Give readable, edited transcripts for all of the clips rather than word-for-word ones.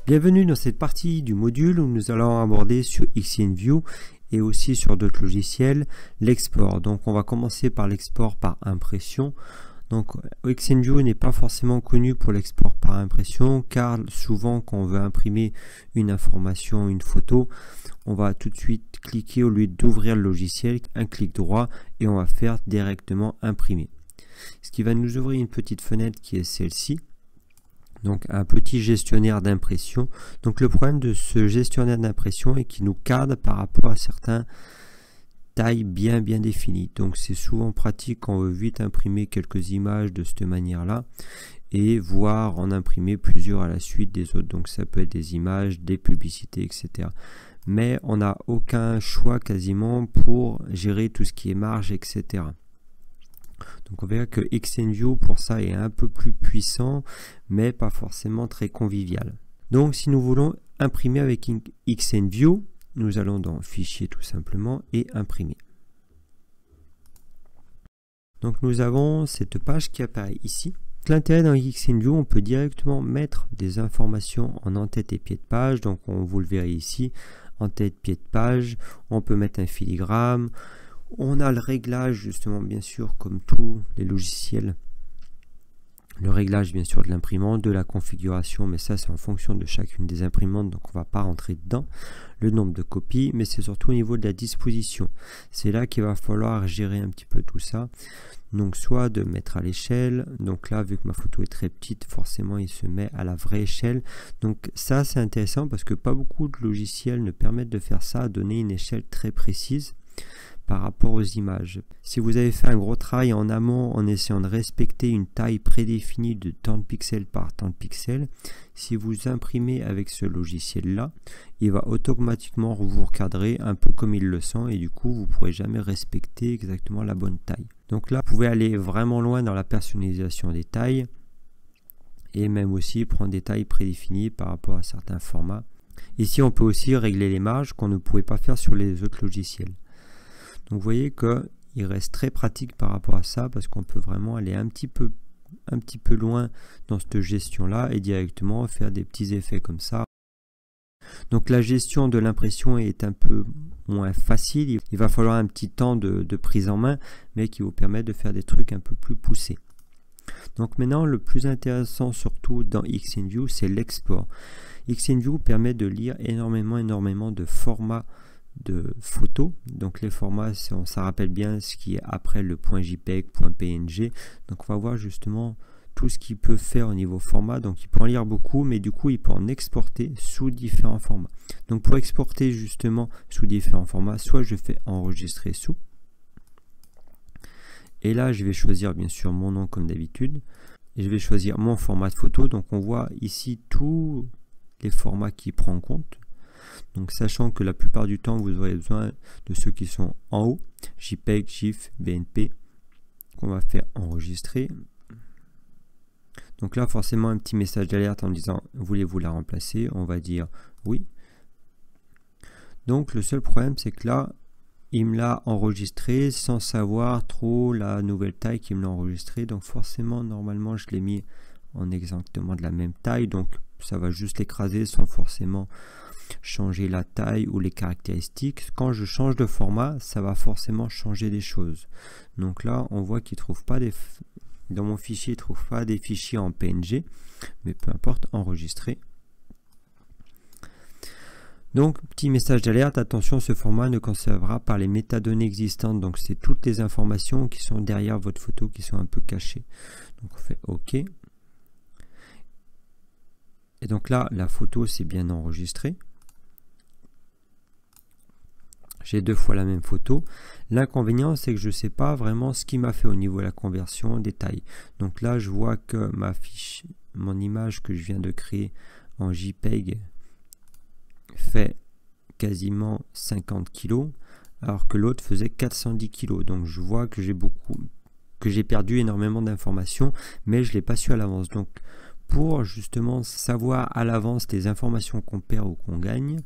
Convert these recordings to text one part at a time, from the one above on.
Bienvenue dans cette partie du module où nous allons aborder sur XNView et aussi sur d'autres logiciels l'export. Donc on va commencer par l'export par impression. Donc XNView n'est pas forcément connu pour l'export par impression, car souvent quand on veut imprimer une information, une photo, on va tout de suite cliquer au lieu d'ouvrir le logiciel, un clic droit et on va faire directement imprimer. Ce qui va nous ouvrir une petite fenêtre qui est celle-ci. Donc un petit gestionnaire d'impression. Donc le problème de ce gestionnaire d'impression est qu'il nous cadre par rapport à certaines tailles bien définies. Donc c'est souvent pratique quand on veut vite imprimer quelques images de cette manière-là et voire en imprimer plusieurs à la suite des autres. Donc ça peut être des images, des publicités, etc. Mais on n'a aucun choix quasiment pour gérer tout ce qui est marge, etc. Donc on verra que XNView pour ça est un peu plus puissant, mais pas forcément très convivial. Donc si nous voulons imprimer avec XNView, nous allons dans Fichier tout simplement et Imprimer. Donc nous avons cette page qui apparaît ici. L'intérêt dans XNView, on peut directement mettre des informations en en-tête et pied de page. Donc vous le verrez ici, en-tête, pied de page. On peut mettre un filigrane. On a le réglage justement bien sûr comme tous les logiciels, le réglage bien sûr de l'imprimante, de la configuration, mais ça c'est en fonction de chacune des imprimantes, donc on va pas rentrer dedans, le nombre de copies, mais c'est surtout au niveau de la disposition. C'est là qu'il va falloir gérer un petit peu tout ça, donc soit de mettre à l'échelle, donc là vu que ma photo est très petite, forcément il se met à la vraie échelle, donc ça c'est intéressant parce que pas beaucoup de logiciels ne permettent de faire ça, donner une échelle très précise par rapport aux images. Si vous avez fait un gros travail en amont en essayant de respecter une taille prédéfinie de tant de pixels par tant de pixels, si vous imprimez avec ce logiciel là, il va automatiquement vous recadrer un peu comme il le sent et du coup vous ne pourrez jamais respecter exactement la bonne taille. Donc là vous pouvez aller vraiment loin dans la personnalisation des tailles et même aussi prendre des tailles prédéfinies par rapport à certains formats. Ici on peut aussi régler les marges qu'on ne pouvait pas faire sur les autres logiciels. Donc vous voyez qu'il reste très pratique par rapport à ça parce qu'on peut vraiment aller un petit peu loin dans cette gestion là et directement faire des petits effets comme ça. Donc la gestion de l'impression est un peu moins facile, il va falloir un petit temps de prise en main mais qui vous permet de faire des trucs un peu plus poussés. Donc maintenant le plus intéressant surtout dans XNView c'est l'export. XNView permet de lire énormément de formats de photos, donc les formats ça rappelle bien ce qui est après le .jpeg, .png, donc on va voir justement tout ce qu'il peut faire au niveau format. Donc il peut en lire beaucoup mais du coup il peut en exporter sous différents formats. Donc pour exporter justement sous différents formats, soit je fais enregistrer sous et là je vais choisir bien sûr mon nom comme d'habitude et je vais choisir mon format de photo. Donc on voit ici tous les formats qu'il prend en compte. Donc sachant que la plupart du temps vous aurez besoin de ceux qui sont en haut, JPEG, GIF, BNP, qu'on va faire enregistrer. Donc là forcément un petit message d'alerte en disant voulez-vous la remplacer, on va dire oui. Donc le seul problème c'est que là il me l'a enregistré sans savoir trop la nouvelle taille qu'il me l'a enregistré, donc forcément normalement je l'ai mis en exactement de la même taille, donc ça va juste l'écraser sans forcément changer la taille ou les caractéristiques. Quand je change de format, ça va forcément changer des choses. Donc là, on voit qu'il trouve pas dans mon fichier, il trouve pas des fichiers en PNG, mais peu importe, enregistrer. Donc, petit message d'alerte, attention, ce format ne conservera pas les métadonnées existantes. Donc, c'est toutes les informations qui sont derrière votre photo qui sont un peu cachées. Donc, on fait OK. Et donc là, la photo, c'est bien enregistré. J'ai deux fois la même photo. L'inconvénient c'est que je ne sais pas vraiment ce qu'il m'a fait au niveau de la conversion des tailles. Donc là je vois que mon image que je viens de créer en JPEG fait quasiment 50 kg alors que l'autre faisait 410 kg. Donc je vois que j'ai perdu énormément d'informations mais je ne l'ai pas su à l'avance. Donc pour justement savoir à l'avance les informations qu'on perd ou qu'on gagne,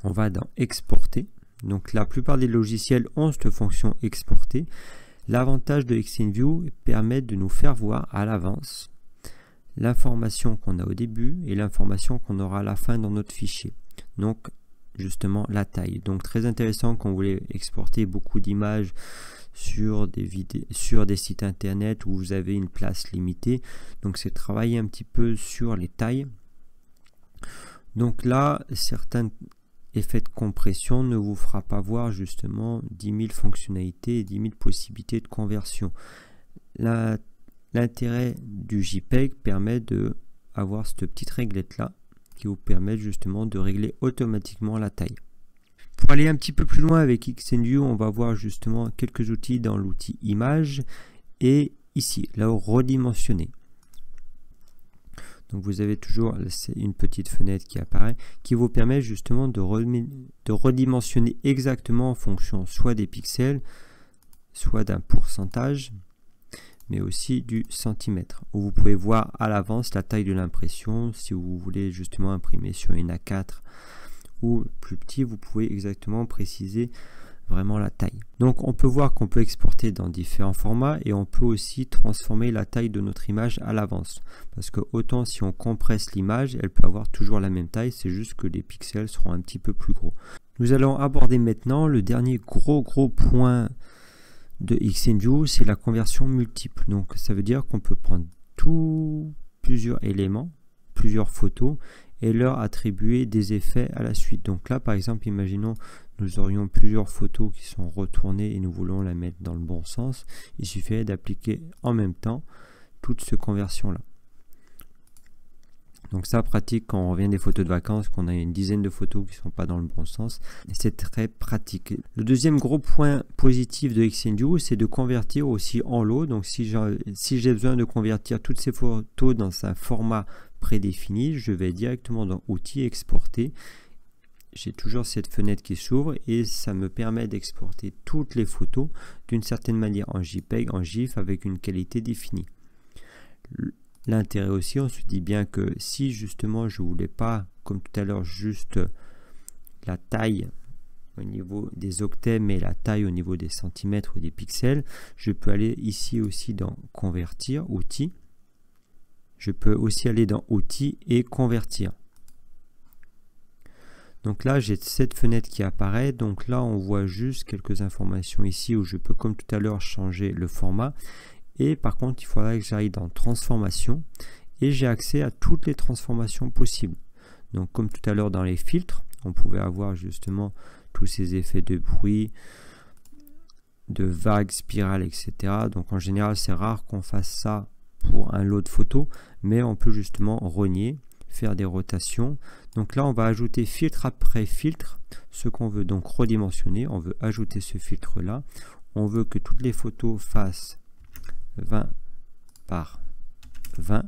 on va dans exporter. Donc la plupart des logiciels ont cette fonction exporter. L'avantage de XNView permet de nous faire voir à l'avance l'information qu'on a au début et l'information qu'on aura à la fin dans notre fichier. Donc justement la taille. Donc très intéressant quand vous voulez exporter beaucoup d'images sur des sites internet où vous avez une place limitée. Donc c'est travailler un petit peu sur les tailles. Donc là, certains effets de compression ne vous fera pas voir justement 10 000 fonctionnalités et 10 000 possibilités de conversion. L'intérêt du JPEG permet de avoir cette petite réglette là qui vous permet justement de régler automatiquement la taille. Pour aller un petit peu plus loin avec Xtendu, on va voir justement quelques outils dans l'outil image et ici, là, redimensionner. Donc vous avez toujours une petite fenêtre qui apparaît qui vous permet justement de redimensionner exactement en fonction soit des pixels, soit d'un pourcentage, mais aussi du centimètre, où vous pouvez voir à l'avance la taille de l'impression. Si vous voulez justement imprimer sur une A4 ou plus petit, vous pouvez exactement préciser vraiment la taille. Donc on peut voir qu'on peut exporter dans différents formats et on peut aussi transformer la taille de notre image à l'avance. Parce que autant si on compresse l'image, elle peut avoir toujours la même taille, c'est juste que les pixels seront un petit peu plus gros. Nous allons aborder maintenant le dernier gros point de Xtendu, c'est la conversion multiple. Donc ça veut dire qu'on peut prendre plusieurs éléments, plusieurs photos et leur attribuer des effets à la suite. Donc là par exemple, imaginons nous aurions plusieurs photos qui sont retournées et nous voulons la mettre dans le bon sens. Il suffit d'appliquer en même temps toute cette conversion là. Donc ça pratique quand on revient des photos de vacances, qu'on a une dizaine de photos qui ne sont pas dans le bon sens. C'est très pratique. Le deuxième gros point positif de Xtendu, c'est de convertir aussi en lot. Donc si j'ai besoin de convertir toutes ces photos dans un format prédéfini, je vais directement dans Outils, Exporter. J'ai toujours cette fenêtre qui s'ouvre et ça me permet d'exporter toutes les photos d'une certaine manière en JPEG, en GIF avec une qualité définie. L'intérêt aussi, on se dit bien que si justement je voulais pas, comme tout à l'heure, juste la taille au niveau des octets, mais la taille au niveau des centimètres ou des pixels, je peux aller ici aussi dans Convertir, Outils. Je peux aussi aller dans Outils et Convertir. Donc là, j'ai cette fenêtre qui apparaît. Donc là, on voit juste quelques informations ici où je peux, comme tout à l'heure, changer le format. Et par contre, il faudra que j'aille dans Transformation et j'ai accès à toutes les transformations possibles. Donc comme tout à l'heure dans les filtres, on pouvait avoir justement tous ces effets de bruit, de vagues, spirales, etc. Donc en général, c'est rare qu'on fasse ça pour un lot de photos, mais on peut justement rogner, faire des rotations. Donc là, on va ajouter filtre après filtre, ce qu'on veut donc redimensionner. On veut ajouter ce filtre là. On veut que toutes les photos fassent 20 par 20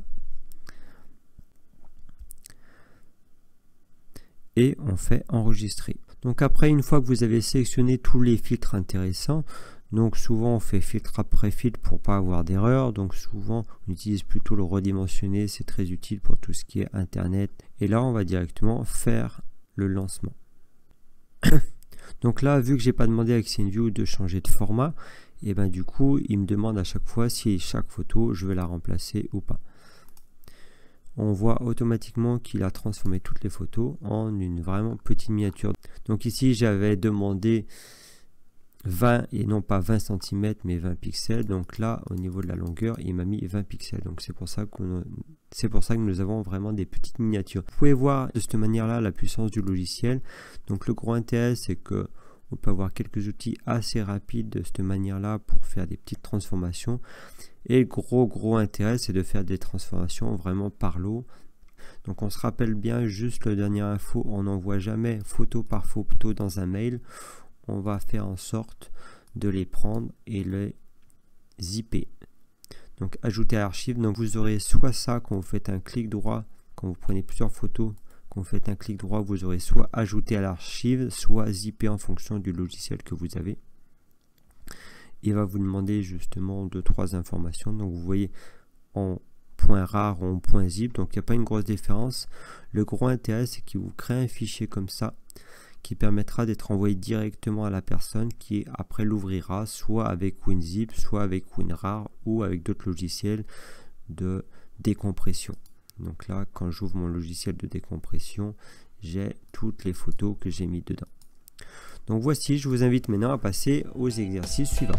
et on fait enregistrer. Donc après, une fois que vous avez sélectionné tous les filtres intéressants, donc souvent on fait filtre après filtre pour pas avoir d'erreur, donc souvent on utilise plutôt le redimensionner, c'est très utile pour tout ce qui est internet, et là on va directement faire le lancement. Donc là, vu que j'ai pas demandé à Xtendu de changer de format, et ben du coup il me demande à chaque fois si chaque photo je vais la remplacer ou pas. On voit automatiquement qu'il a transformé toutes les photos en une vraiment petite miniature. Donc ici j'avais demandé 20 et non pas 20 cm mais 20 pixels. Donc là au niveau de la longueur il m'a mis 20 pixels. Donc c'est pour ça que nous avons vraiment des petites miniatures. Vous pouvez voir de cette manière là la puissance du logiciel. Donc le gros intérêt c'est que on peut avoir quelques outils assez rapides de cette manière-là pour faire des petites transformations. Et le gros intérêt, c'est de faire des transformations vraiment par lot. Donc on se rappelle bien, juste la dernière info, on n'envoie jamais photo par photo dans un mail. On va faire en sorte de les prendre et les zipper. Donc ajouter à l'archive. Donc vous aurez soit ça quand vous faites un clic droit, quand vous prenez plusieurs photos, quand vous faites un clic droit, vous aurez soit ajouté à l'archive, soit zippé en fonction du logiciel que vous avez. Il va vous demander justement 2-3 informations. Donc vous voyez en point rare ou en point zip, donc il n'y a pas une grosse différence. Le gros intérêt, c'est qu'il vous crée un fichier comme ça qui permettra d'être envoyé directement à la personne qui après l'ouvrira soit avec WinZip, soit avec WinRAR ou avec d'autres logiciels de décompression. Donc là, quand j'ouvre mon logiciel de décompression, j'ai toutes les photos que j'ai mis dedans. Donc voici, je vous invite maintenant à passer aux exercices suivants.